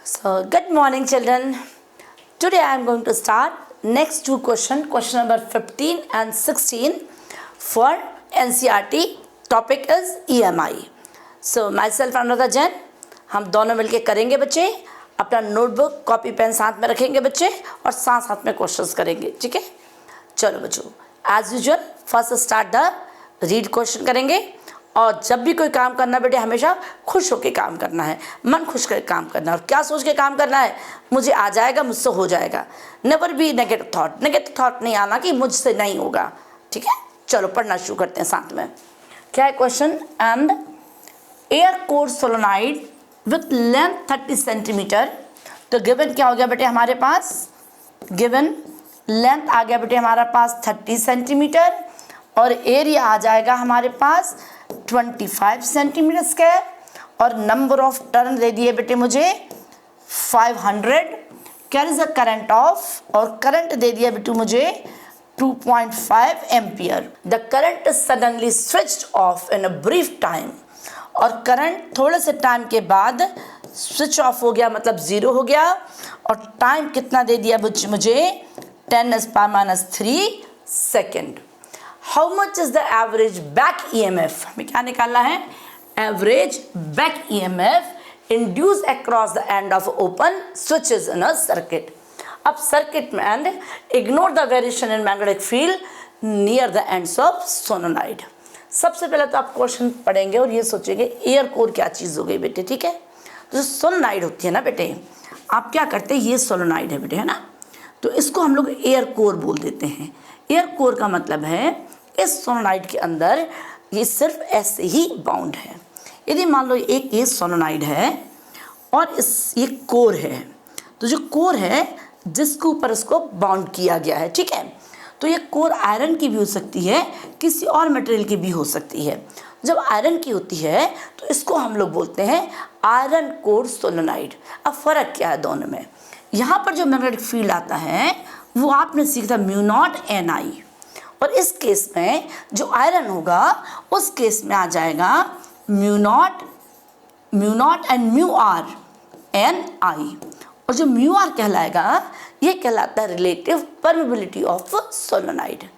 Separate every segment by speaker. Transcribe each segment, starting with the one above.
Speaker 1: So, good morning, children. Today I am going to start next two question number 15 and 16 for NCERT. Topic is EMI. So, myself Anuradha Jain, हम दोनों मिलके करेंगे बच्चे. अपना notebook copy pen साथ में रखेंगे बच्चे और साथ साथ में क्वेश्चंस करेंगे. ठीक है, चलो बच्चों, as usual first start the read question करेंगे. और जब भी कोई काम करना बेटे हमेशा खुश होकर काम करना है, मन खुश कर काम करना है. और क्या सोच के काम करना है, मुझे आ जाएगा, मुझसे हो जाएगा. नेवर बी नेगेटिव थॉट नहीं आना कि मुझसे नहीं होगा. ठीक है, चलो पढ़ना शुरू करते हैं साथ में. क्या है question? And air core solenoid with length 30 centimetre. तो गिवन क्या हो गया बेटे हमारे पास? गिवन लेंथ आ गया बेटे हमारे पास 30 सेंटीमीटर और एरिया आ जाएगा हमारे पास 25 सेंटीमीटर स्क्वायर. और नंबर ऑफ टर्न दे दिए बेटे मुझे 500. कैरीज अ करंट ऑफ, और करंट दे दिया बेटे मुझे 2.5 ampere. The current suddenly switched off in a brief time. और करंट थोड़े से टाइम के बाद स्विच ऑफ हो गया, मतलब ज़ीरो हो गया. और टाइम कितना दे दिया मुझे? 10⁻³ second. How much is the average back EMF? हमें क्या निकालना है? Average back EMF induce across the end of open switches in a circuit. अब सर्किट में and ignore the variation in magnetic field near the ends of solenoid. सबसे पहले तो आप क्वेश्चन पढ़ेंगे और ये सोचेंगे एयर कोर क्या चीज़ हो गई बेटे. ठीक है, तो सोलोनाइड होती है ना बेटे, आप क्या करते हैं, ये सोलोनाइड है बेटे, है ना, तो इसको हम लोग एयर कोर बोल देते हैं. एयर कोर का मतलब है इस सोलोनाइड के अंदर ये सिर्फ ऐसे ही बाउंड है. यदि मान लो एक ये सोलोनाइड है और ये कोर है, तो जो कोर है जिसके ऊपर इसको बाउंड किया गया है, ठीक है, तो ये कोर आयरन की भी हो सकती है, किसी और मटेरियल की भी हो सकती है. जब आयरन की होती है तो इसको हम लोग बोलते हैं आयरन कोर सोलोनाइड. अब फ़र्क क्या है दोनों में? यहाँ पर जो मैग्नेटिक फील्ड आता है वो आपने सीखा μ0 Ni, और इस केस में जो आयरन होगा उस केस में आ जाएगा μ0 एंड μr Ni. और जो μr कहलाएगा ये कहलाता है रिलेटिव परमेबिलिटी ऑफ सोलोनाइड.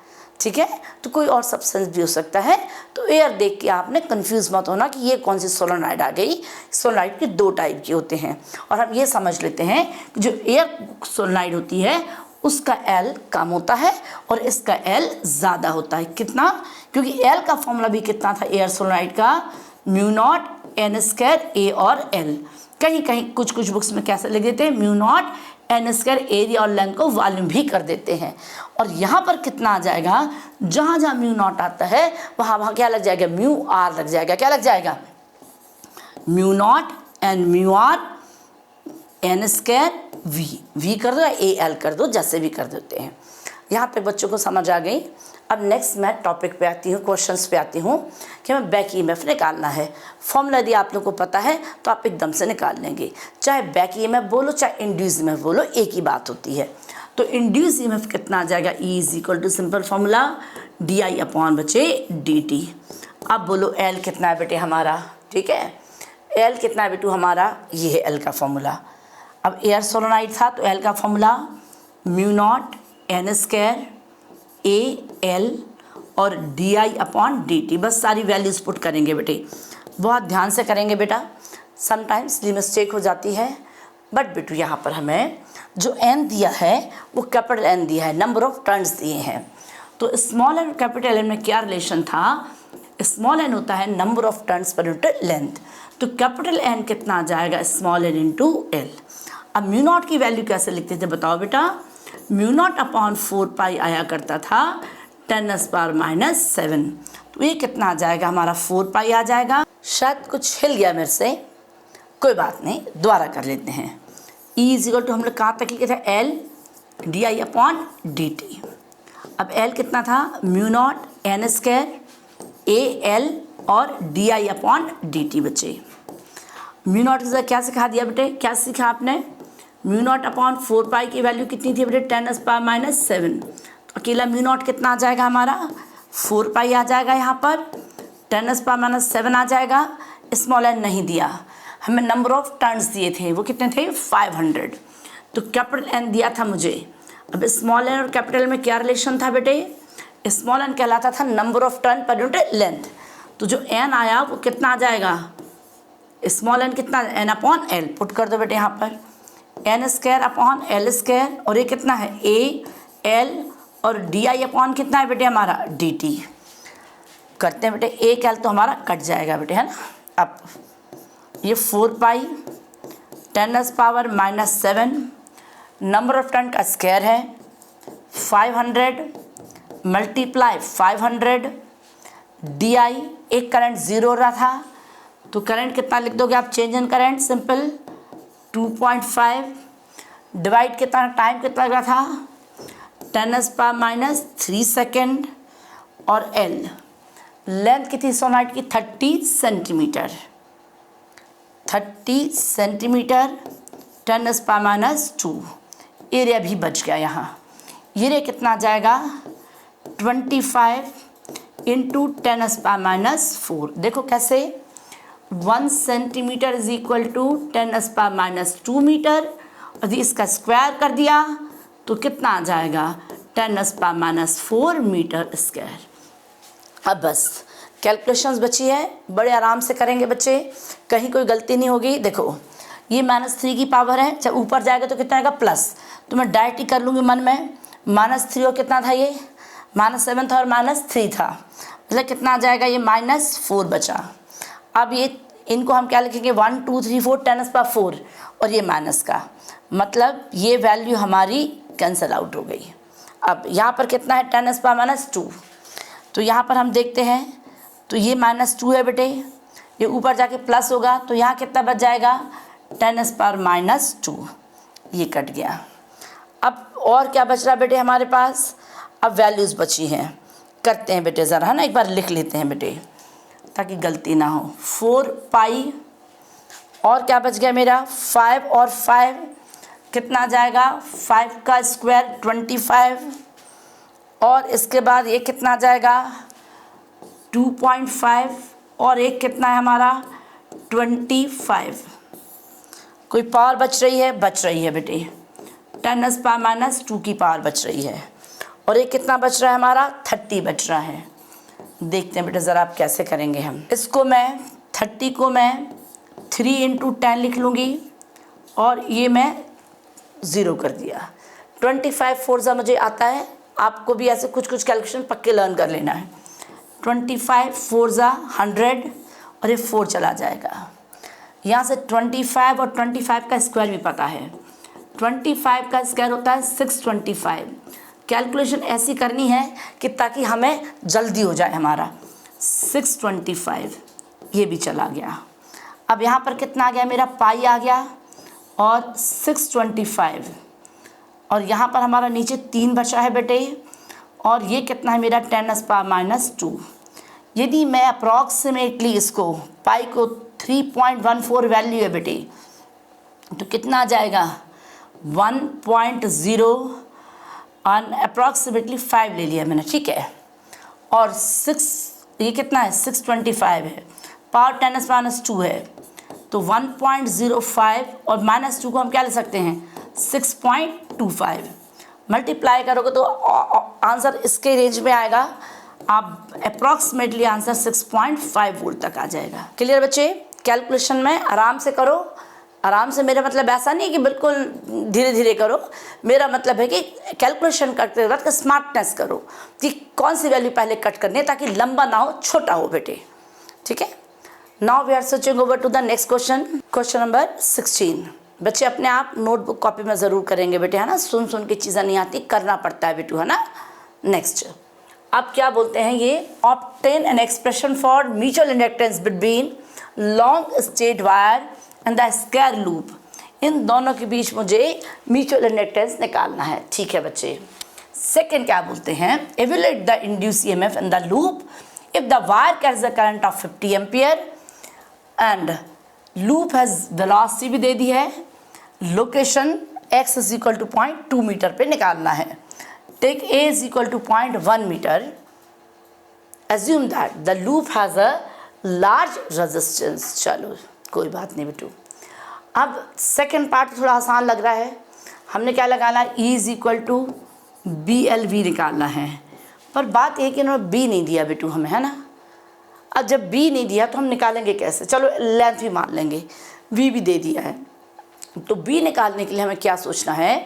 Speaker 1: ठीक है, तो कोई और सब्सटेंस भी हो सकता है. तो एयर देख के आपने कंफ्यूज मत होना कि ये कौन सी सोलोनाइड आ गई. सोलोनाइड के दो टाइप के होते हैं और हम ये समझ लेते हैं कि जो एयर सोलोनाइड होती है उसका L कम होता है और इसका L ज़्यादा होता है. कितना? क्योंकि L का फॉर्मूला भी कितना था एयर सोलोनाइड का? μ0 N² A और L. कहीं कहीं कुछ बुक्स में कैसे लिख देते हैं? μ0 N² एरिया और लेंथ को वॉल्यूम भी कर देते हैं. और यहाँ पर कितना आ जाएगा? जहाँ जहाँ μ0 आता है वहाँ क्या लग जाएगा? μr लग जाएगा. क्या लग जाएगा? μ0 एंड μr N² V कर दो या AL कर दो, जैसे भी कर देते हैं. यहाँ तक बच्चों को समझ आ गई. अब नेक्स्ट मैं टॉपिक पे आती हूँ, क्वेश्चंस पे आती हूँ कि हमें बैक EMF निकालना है. फॉर्मूला यदि आप लोग को पता है तो आप एकदम से निकाल लेंगे. चाहे बैक EMF बोलो चाहे इंड्यूस EMF बोलो, एक ही बात होती है. तो इंड्यूस EMF कितना आ जाएगा? E = simple formula di/dt. अब बोलो L कितना है बेटे हमारा? ठीक है, L कितना है बेटू हमारा? ये है L का फॉर्मूला. अब एयर सोलोनाइड था तो L का फॉर्मूला μ0 N² AL और di/dt. बस सारी वैल्यूज़ पुट करेंगे बेटे, बहुत ध्यान से करेंगे बेटा. समटाइम्स मिस्टेक हो जाती है, बट बेटू यहाँ पर हमें जो n दिया है वो कैपिटल N दिया है, नंबर ऑफ टर्न्स दिए हैं. तो स्मॉल एन कैपिटल N में क्या रिलेशन था? स्मॉल n होता है number of turns per unit length. तो कैपिटल N कितना आ जाएगा? Small n × L. अब μ0 की वैल्यू कैसे लिखते थे बताओ बेटा? μ0/4π आया करता था 10⁻⁷. तो ये कितना आ जाएगा हमारा? 4π आ जाएगा. शायद कुछ हिल गया मेरे से, कोई बात नहीं, दोबारा कर लेते हैं. E = हम लोग कहाँ तक लिखे थे? L di/dt. अब L कितना था? μ0 N² AL और di/dt. बच्चे μ0 की क्या सिखा दिया बेटे? क्या सीखा आपने? μ0/4π की वैल्यू कितनी थी बेटे? 10⁻⁷. तो अकेला μ0 कितना आ जाएगा हमारा? 4π आ जाएगा. यहाँ पर 10⁻⁷ आ जाएगा. स्मॉल n नहीं दिया. हमें नंबर ऑफ टर्न्स दिए थे, वो कितने थे 500। तो कैपिटल एन दिया था मुझे। अब स्मॉल एन और कैपिटल में क्या रिलेशन था बेटे, स्मॉल एन कहलाता था नंबर ऑफ टर्न पर यूनिट लेंथ। तो जो एन आया वो कितना आ जाएगा, स्मॉल एन कितना, एन अपॉन एल पुट कर दो बेटे यहाँ पर, N square upon L square, और ये कितना है ए एल, और डी आई अपॉन कितना है बेटे हमारा डी टी। करते हैं बेटे, एक एल तो हमारा कट जाएगा बेटे, है ना। अब ये 4 पाई 10⁻⁻7 नंबर ऑफ टर्न का स्क्वायर है, 500 मल्टीप्लाई 500 डी आई, एक करंट 0 हो रहा था तो करंट कितना लिख दोगे आप, change in current simple 2.5 divide कितना, टाइम कितना लगा था 10⁻³ सेकेंड, और एल लेंथ कितनी सोनाइट की 30 सेंटीमीटर, 30 सेंटीमीटर 10⁻²। एरिया भी बच गया यहाँ। एरिया कितना आ जाएगा 25 इंटू 10⁻⁴। देखो कैसे, 1 centimetre is equal to 10⁻² metre, और इसका स्क्वायर कर दिया तो कितना आ जाएगा 10⁻⁴ मीटर स्क्वायर। अब बस कैलकुलेशंस बची है, बड़े आराम से करेंगे बच्चे, कहीं कोई गलती नहीं होगी। देखो ये -3 की पावर है, जब ऊपर जाएगा तो कितना आएगा प्लस, तो मैं डायरेक्ट ही कर लूँगी मन में, -3 और कितना था ये -7 था और -3 था, मतलब कितना आ जाएगा ये -4 बचा। अब ये इनको हम क्या लिखेंगे 1 2 3 4 10⁻⁴, और ये माइनस का, मतलब ये वैल्यू हमारी कैंसिल आउट हो गई। अब यहाँ पर कितना है 10⁻², तो यहाँ पर हम देखते हैं तो ये -2 है बेटे, ये ऊपर जाके प्लस होगा तो यहाँ कितना बच जाएगा 10⁻², ये कट गया। अब और क्या बच रहा बेटे हमारे पास, अब वैल्यूज़ बची हैं, करते हैं बेटे ज़रा, है ना, एक बार लिख लेते हैं बेटे ताकि गलती ना हो। 4 पाई और क्या बच गया मेरा 5 और 5 कितना आ जाएगा, 5 का स्क्वायर 25, और इसके बाद ये कितना आ जाएगा 2.5, और एक कितना है हमारा 25। कोई पावर बच रही है, बच रही है बेटे 10⁻² की पावर बच रही है, और एक कितना बच रहा है हमारा 30 बच रहा है। देखते हैं बेटे ज़रा आप कैसे करेंगे। हम इसको मैं 30 को मैं 3 × 10 लिख लूँगी, और ये मैं 0 कर दिया। 25 4 मुझे आता है, आपको भी ऐसे कुछ कुछ कैलकुलेशन पक्के लर्न कर लेना है। 25 4 100, और ये 4 चला जाएगा। यहाँ से 25 और 25 का स्क्वायर भी पता है, 25 का स्क्वायर होता है 625। कैलकुलेशन ऐसी करनी है कि ताकि हमें जल्दी हो जाए हमारा। 625 ये भी चला गया। अब यहाँ पर कितना आ गया मेरा पाई आ गया, और 625, और यहाँ पर हमारा नीचे 3 बचा है बेटे, और ये कितना है मेरा 10⁻²। यदि मैं अप्रॉक्सीमेटली इसको पाई को 3.14 वैल्यू है बेटे, तो कितना आ जाएगा 1.0 और अप्रॉक्सीमेटली 5 ले लिया मैंने, ठीक है। और 6 ये कितना है 625 है, पावर 10⁻² है, तो 1.05, और -2 को हम क्या ले सकते हैं 6.25। मल्टीप्लाई करोगे तो आंसर इसके रेंज में आएगा, आप अप्रॉक्सीमेटली आंसर 6.5 वोल्ट तक आ जाएगा। क्लियर बच्चे, कैलकुलेशन में आराम से करो। आराम से मेरा मतलब ऐसा नहीं कि बिल्कुल धीरे धीरे करो, मेरा मतलब है कि कैलकुलेशन करते वक्त स्मार्टनेस करो कि कौन सी वैल्यू पहले कट करनी है ताकि लंबा ना हो, छोटा हो बेटे, ठीक है। Now we are switching over to the next question, question number 16। बच्चे अपने आप नोटबुक कॉपी में ज़रूर करेंगे बेटे, है ना, सुन सुन के चीज़ें नहीं आती, करना पड़ता है बेटू, है ना। नेक्स्ट अब क्या बोलते हैं ये, obtain an expression for mutual inductance between long straight wire and the square loop. इन दोनों के बीच मुझे म्यूचुअल इंडक्टेंस निकालना है, ठीक है बच्चे। सेकेंड क्या बोलते हैं, evaluate the induced EMF in the loop if the wire carries the current of 50 ampere and loop has velocity भी दे दी है, location x is equal to 0.2 metre पे निकालना है। Take a is equal to 0.1 metre, assume that the loop has a large resistance. चलो कोई बात नहीं बेटू। अब सेकंड पार्ट थोड़ा आसान लग रहा है। हमने क्या लगाना है, E is equal to BLV निकालना है, पर बात ये कि इन्होंने B नहीं दिया बेटू हमें, है ना। अब जब B नहीं दिया तो हम निकालेंगे कैसे, चलो लेंथ भी मान लेंगे, V भी दे दिया है। तो B निकालने के लिए हमें क्या सोचना है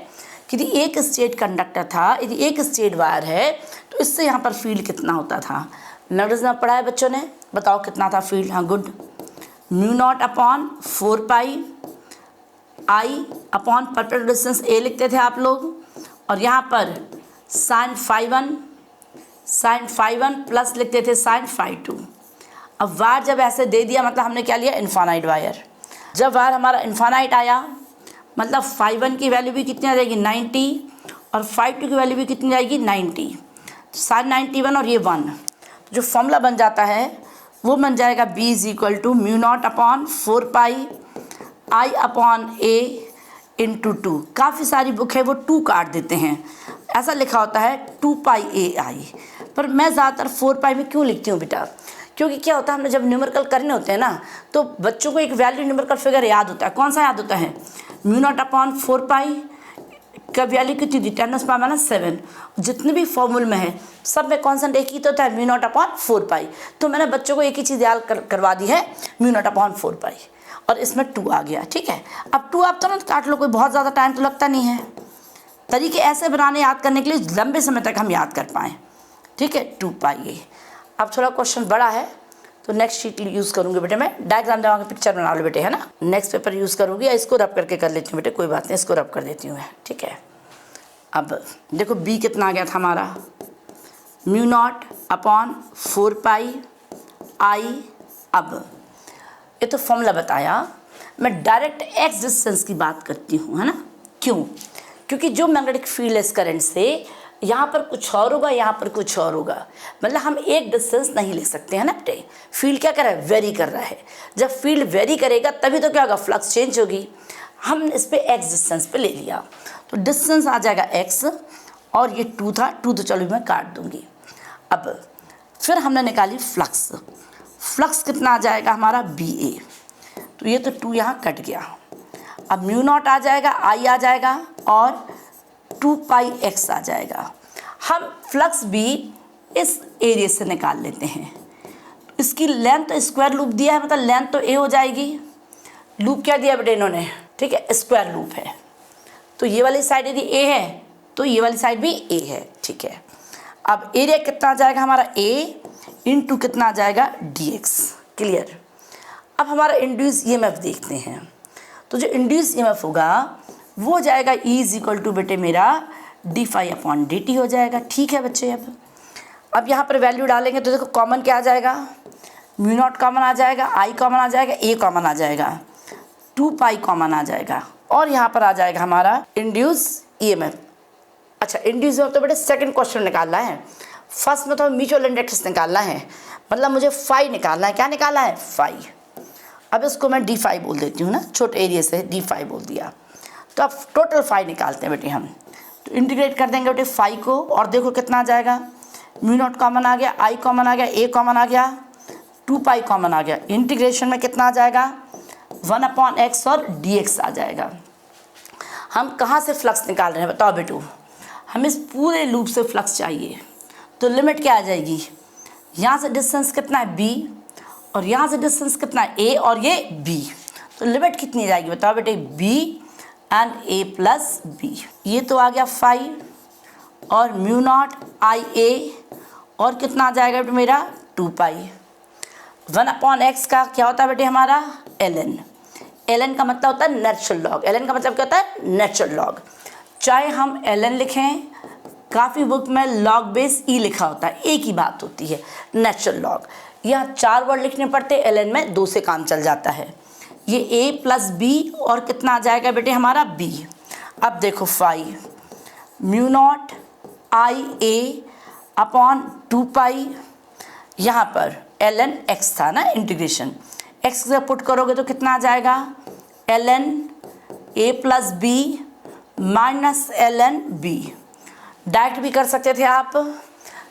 Speaker 1: कि यदि एक स्ट्रेट कंडक्टर था, यदि एक स्ट्रेट वायर है, तो इससे यहाँ पर फील्ड कितना होता था। नोटिस में पढ़ा है बच्चों ने, बताओ कितना था फील्ड। हाँ good, mu naught upon 4 pi I upon perpendicular distance A लिखते थे आप लोग, और यहाँ पर साइन फाई वन प्लस लिखते थे साइन फाई टू। अब वायर जब ऐसे दे दिया मतलब हमने क्या लिया, इन्फानाइट वायर। जब वायर हमारा इन्फानाइट आया मतलब फाई वन की वैल्यू भी कितनी आ जाएगी 90, और फाई टू की वैल्यू भी कितनी आएगी 90, साइन 91 और ये 1। जो फॉर्मूला बन जाता है वो बन जाएगा B is equal to mu naught upon 4 pi I upon A into 2। काफ़ी सारी बुक है वो 2 काट देते हैं, ऐसा लिखा होता है 2 पाई AI, पर मैं ज़्यादातर 4 पाई में क्यों लिखती हूँ बेटा, क्योंकि क्या होता है हमने जब न्यूमेरिकल करने होते हैं ना तो बच्चों को एक वैल्यू न्यूमेरिकल फिगर याद होता है। कौन सा याद होता है, म्यू नॉट अपॉन 4 पाई का वैल्यू कितनी थी 10⁻⁷। जितने भी फॉर्मूल में है सब में कॉन्सेंट एक ही तो होता है, म्यू नॉट अपॉन 4 पाई। तो मैंने बच्चों को एक ही चीज़ याद करवा दी है, म्यू नॉट अपॉन 4 पाई, और इसमें 2 आ गया। ठीक है, अब 2 आप तुरंत काट लो, कोई बहुत ज़्यादा टाइम तो लगता नहीं है। तरीके ऐसे बनाने याद करने के लिए लंबे समय तक हम याद कर पाएँ। ठीक है, 2 पाई। अब थोड़ा क्वेश्चन बड़ा है तो नेक्स्ट शीट यूज़ करूँगी बेटे, मैं डायग्राम देवांगे, पिक्चर बना लो बेटे, है ना। नेक्स्ट पेपर यूज़ करूँगी, या इसको रब करके कर लेती हूँ बेटे, कोई बात नहीं, इसको रब कर देती हूँ मैं। ठीक है, अब देखो B कितना आ गया था हमारा, म्यू नॉट अपॉन 4 पाई आई। अब ये तो फॉर्मूला बताया, मैं डायरेक्ट एक्स डिस्टेंस की बात करती हूँ, है ना। क्यों, क्योंकि जो मैग्नेटिक फील्ड है इस करंट से, यहाँ पर कुछ और होगा, यहाँ पर कुछ और होगा, मतलब हम एक डिस्टेंस नहीं ले सकते हैं ना बेटे। फील्ड क्या कर रहा है, वेरी कर रहा है। जब फील्ड वेरी करेगा तभी तो क्या होगा, फ्लक्स चेंज होगी। हम इस पर एक्स डिस्टेंस पे ले लिया तो डिस्टेंस आ जाएगा एक्स, और ये 2 था, 2 तो चलो मैं काट दूंगी। अब फिर हमने निकाली फ्लक्स, फ्लक्स कितना आ जाएगा हमारा BA, तो ये तो 2 यहाँ कट गया। अब म्यू नॉट आ जाएगा, आई आ जाएगा, और 2 पाई x आ जाएगा। हम फ्लक्स भी इस एरिया से निकाल लेते हैं। इसकी लेंथ तो स्क्वायर लूप दिया है, मतलब लेंथ तो A हो जाएगी। लूप क्या दिया बेटे इन्होंने, ठीक है, स्क्वायर लूप है, तो ये वाली साइड यदि A है तो ये वाली साइड भी A है। ठीक है, अब एरिया कितना आ जाएगा हमारा A इंटू कितना आ जाएगा dx। क्लियर। अब हमारा इंड्यूस EMF देखते हैं, तो जो इंड्यूस EMF होगा वो जाएगा E इज इक्वल टू बेटे मेरा d∅/dt हो जाएगा। ठीक है बच्चे, अब यहाँ पर वैल्यू डालेंगे तो देखो कॉमन क्या आ जाएगा, म्यू नॉट कॉमन आ जाएगा, आई कॉमन आ जाएगा, A कॉमन आ जाएगा, 2 पाई कॉमन आ जाएगा, और यहाँ पर आ जाएगा हमारा इंड्यूस EMF। अच्छा, इंड्यूस EMF तो बेटे सेकंड क्वेश्चन निकालना है, फर्स्ट में तो म्यूचुअल इंडक्टेंस निकालना है, मतलब मुझे फाई निकालना है। क्या निकालना है, फाई। अब इसको मैं d∅ बोल देती हूँ ना, छोटे एरिया से d∅ बोल दिया। तो अब टोटल फाई निकालते हैं बेटे हम, तो इंटीग्रेट कर देंगे बेटे फाई को, और देखो कितना आ जाएगा, म्यू नॉट कॉमन आ गया, आई कॉमन आ गया, A कॉमन आ गया, 2 पाई कॉमन आ गया। इंटीग्रेशन में कितना आ जाएगा, 1/x और dx आ जाएगा। हम कहाँ से फ्लक्स निकाल रहे हैं बताओ बेटू, हमें इस पूरे लूप से फ्लक्स चाहिए, तो लिमिट क्या आ जाएगी, यहाँ से डिस्टेंस कितना है B, और यहाँ से डिस्टेंस कितना है A, और ये B, तो लिमिट कितनी जाएगी बताओ बेटे, B and A plus B। ये तो आ गया फाई, और म्यू नॉट IA, और कितना आ जाएगा बेटे मेरा 2 पाई। 1/x का क्या होता है बेटे हमारा ln। ln का मतलब होता है नेचुरल लॉग। ln का मतलब क्या होता है, नेचुरल लॉग। चाहे हम ln लिखें, काफ़ी बुक में लॉग बेस E लिखा होता है, एक ही बात होती है, नेचुरल लॉग। यहाँ 4 वर्ड लिखने पड़ते, ln में 2 से काम चल जाता है। ये A प्लस B, और कितना आ जाएगा बेटे हमारा B। अब देखो phi, mu naught IA upon 2 pi, यहाँ पर ln x था ना, इंटीग्रेशन x से पुट करोगे तो कितना आ जाएगा, ln A plus B minus ln B। Direct भी कर सकते थे आप।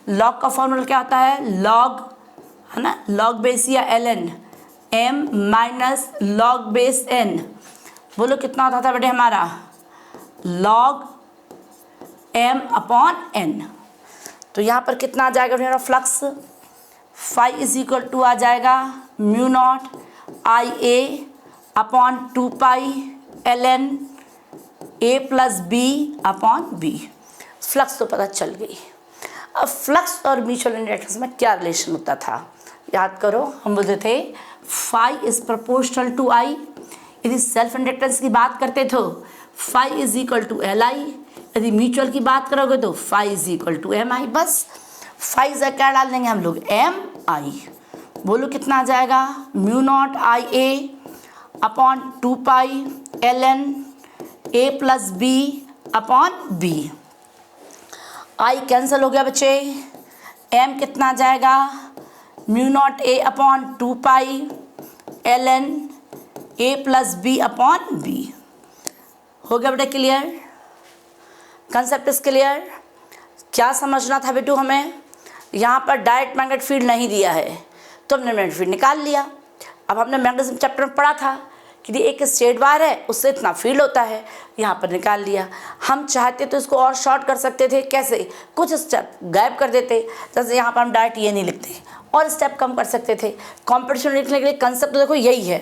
Speaker 1: लॉग का फॉर्मूला क्या होता है, लॉग, है ना, लॉग बेस या ln m minus log base n, बोलो कितना होता था बेटे हमारा, log m अपॉन n। तो यहाँ पर कितना आ जाएगा मेरा flux, phi is equal to आ जाएगा mu naught I A upon 2 pi L N A plus B upon B. Flux तो पता चल गई। अब फ्लक्स और म्यूचुअल इंडक्टेंस में क्या रिलेशन होता था, याद करो, हम बोलते थे phi is proportional to I. यदि सेल्फ इंडक्टेंस की बात करते तो phi is equal to L I, यदि म्यूचुअल की बात करोगे तो phi is equal to M I. बस फाई से क्या डाल देंगे हम लोग, एम आई। बोलो कितना आ जाएगा, mu naught I A upon 2 pi L N A plus B upon B. I cancel हो गया बच्चे, एम कितना आ जाएगा, mu naught A upon 2 pi L N A plus B upon B. हो गया बेटा क्लियर, कंसेप्ट इज क्लियर। क्या समझना था बेटू हमें, यहाँ पर डायरेक्ट मैग्नेटिक फील्ड नहीं दिया है तो हमने मैग्नेटिक फील्ड निकाल लिया। अब हमने मैग्नेटिज्म चैप्टर में पढ़ा था कि एक स्ट्रेट वायर है उससे इतना फील्ड होता है, यहाँ पर निकाल लिया। हम चाहते तो इसको और शॉर्ट कर सकते थे, कैसे, कुछ स्टेप गायब कर देते, जैसे यहाँ पर हम डायरेक्ट ये नहीं लिखते और स्टेप कम कर सकते थे। कॉम्पिटिशन लिखने के लिए कंसेप्ट तो देखो यही है,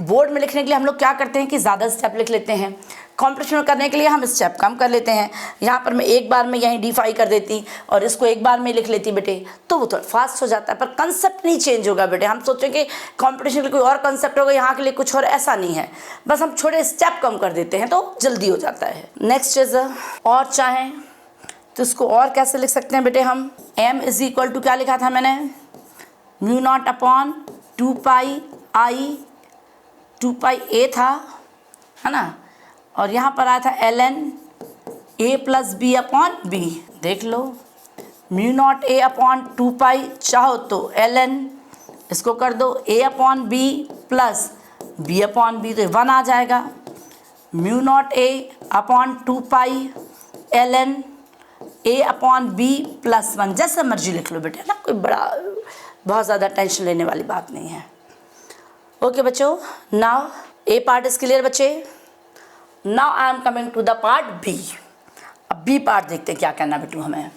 Speaker 1: बोर्ड में लिखने के लिए हम लोग क्या करते हैं कि ज़्यादा स्टेप लिख लेते हैं, कॉम्पिटिशन करने के लिए हम स्टेप कम कर लेते हैं। यहाँ पर मैं एक बार में यहीं डिफाई कर देती और इसको एक बार में लिख लेती बेटे, तो वो थोड़ा फास्ट हो जाता है, पर कंसेप्ट नहीं चेंज होगा बेटे। हम सोचें कि कॉम्पिटिशन के लिए कोई और कंसेप्ट होगा, यहाँ के लिए कुछ और, ऐसा नहीं है, बस हम छोटे स्टेप कम कर देते हैं तो जल्दी हो जाता है। नेक्स्ट इज, और चाहें तो इसको और कैसे लिख सकते हैं बेटे हम, m इज इक्वल टू क्या लिखा था मैंने, mu naught upon 2 pi I, 2 pi A था, है ना, और यहाँ पर आया था L N A plus B upon B. देख लो, mu naught A upon 2 pi, चाहो तो एल एन, इसको कर दो A upon B plus B upon B, तो 1 आ जाएगा। Mu naught A upon 2 pi L N A upon B plus 1, जैसे मर्जी लिख लो बेटे, है ना, कोई बड़ा बहुत ज़्यादा टेंशन लेने वाली बात नहीं है। ओके बच्चों, now A part is clear बच्चे। Now I am coming to the part B. अब बी पार्ट देखते हैं क्या करना बेटू हमें।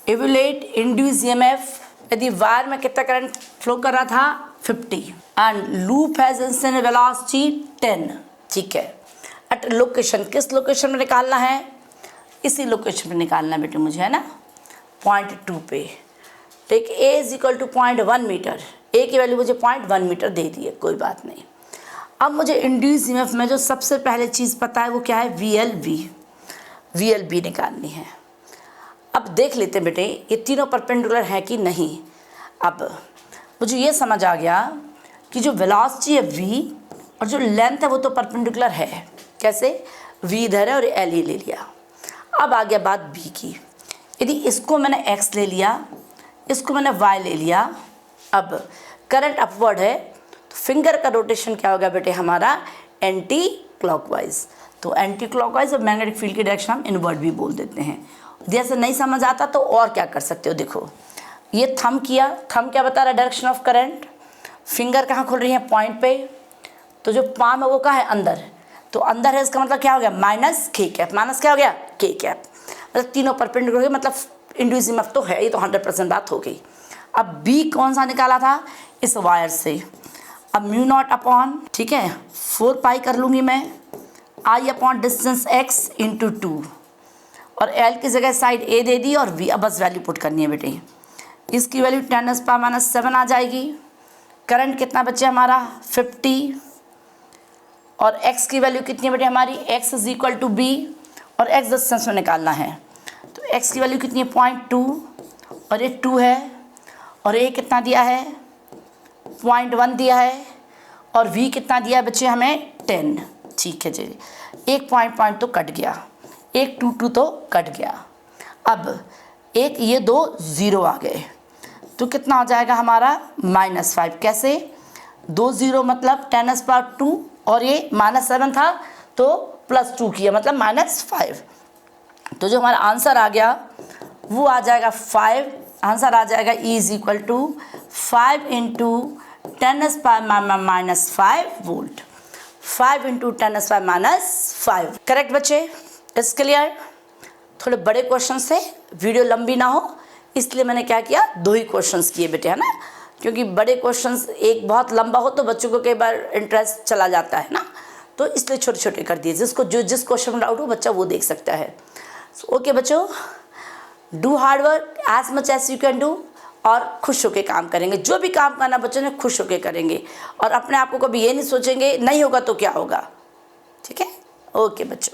Speaker 1: इवैल्यूएट इंड्यूस ईएमएफ, यदि वायर में कितना करंट फ्लो कर रहा था 50 and loop has instant velocity 10, ठीक है। एट लोकेशन, किस लोकेशन में निकालना है, इसी लोकेशन पे निकालना है बेटे मुझे, है ना, पॉइंट 2 पे। Take A is equal to 0.1 metre, A की वैल्यू मुझे 0.1 मीटर दे दी है, कोई बात नहीं। अब मुझे इंड्यूस ईएमएफ में जो सबसे पहले चीज़ पता है वो क्या है, वी एल बी निकालनी है। अब देख लेते हैं बेटे ये तीनों परपेंडिकुलर है कि नहीं। अब मुझे ये समझ आ गया कि जो वेलोसिटी है v और जो लेंथ है वो तो परपेंडिकुलर है, कैसे, v इधर है और एल ही ले लिया। अब आ गया बात b की, यदि इसको मैंने x ले लिया, इसको मैंने y ले लिया, अब करंट अपवर्ड है तो फिंगर का रोटेशन क्या होगा बेटे हमारा, एंटी क्लॉकवाइज। तो एंटी क्लॉकवाइज और मैग्नेटिक फील्ड की डायरेक्शन हम इनवर्ड भी बोल देते हैं। जैसे नहीं समझ आता तो और क्या कर सकते हो, देखो ये थंब किया, थंब क्या बता रहा है, डायरेक्शन ऑफ करंट। फिंगर कहाँ खुल रही है, पॉइंट पे, तो जो पाम है वो कहाँ है, अंदर, तो अंदर है, इसका मतलब क्या हो गया, माइनस के कैप, माइनस क्या हो गया, के कैप, मतलब तीनों परपेंडिकुलर हो गए, मतलब इंड्यूस ईएमएफ तो है, ये तो 100% बात हो गई। अब बी कौन सा निकाला था, इस वायर से। अब म्यू नॉट अपॉन, ठीक है, 4 पाई कर लूँगी मैं, आई अपॉन डिस्टेंस x इंटू 2, और एल की जगह साइड ए दे दी और v, अब बस वैल्यू पुट करनी है बेटे। इसकी वैल्यू 10⁻⁻7 आ जाएगी। करंट कितना बचे हमारा 50, और x की वैल्यू कितनी है बेटे हमारी, x is equal to b, और x डिस्टेंस में निकालना है, तो x की वैल्यू कितनी है 0.2, और ये 2 है, और ये कितना दिया है 0.1 दिया है, और v कितना दिया है बच्चे हमें 10, ठीक है जी। एक पॉइंट तो कट गया, एक 2 तो कट गया। अब एक ये 2 0 आ गए, तो कितना हो जाएगा हमारा -5, कैसे, 2 0 मतलब 10⁻2, और ये -7 था तो +2 किया मतलब -5, तो जो हमारा आंसर आ गया वो आ जाएगा 5, आंसर आ जाएगा E is equal to 5 × 10⁻⁻5 volt, 5 into 10⁻⁻5। Correct बच्चे, इस क्लियर। थोड़े बड़े क्वेश्चन थे, वीडियो लंबी ना हो इसलिए मैंने क्या किया, 2 ही क्वेश्चंस किए बेटे, है ना, क्योंकि बड़े क्वेश्चंस एक बहुत लंबा हो तो बच्चों को कई बार इंटरेस्ट चला जाता है ना, तो इसलिए छोटे छोटे कर दिए, जिसको जिस क्वेश्चन में डाउट हो बच्चा वो देख सकता है। ओके बच्चों, do hard work as much as you can do, और खुश होकर काम करेंगे। जो भी काम करना बच्चों ने खुश होकर करेंगे, और अपने आप को कभी ये नहीं सोचेंगे नहीं होगा तो क्या होगा। ठीक है, ओके बच्चों।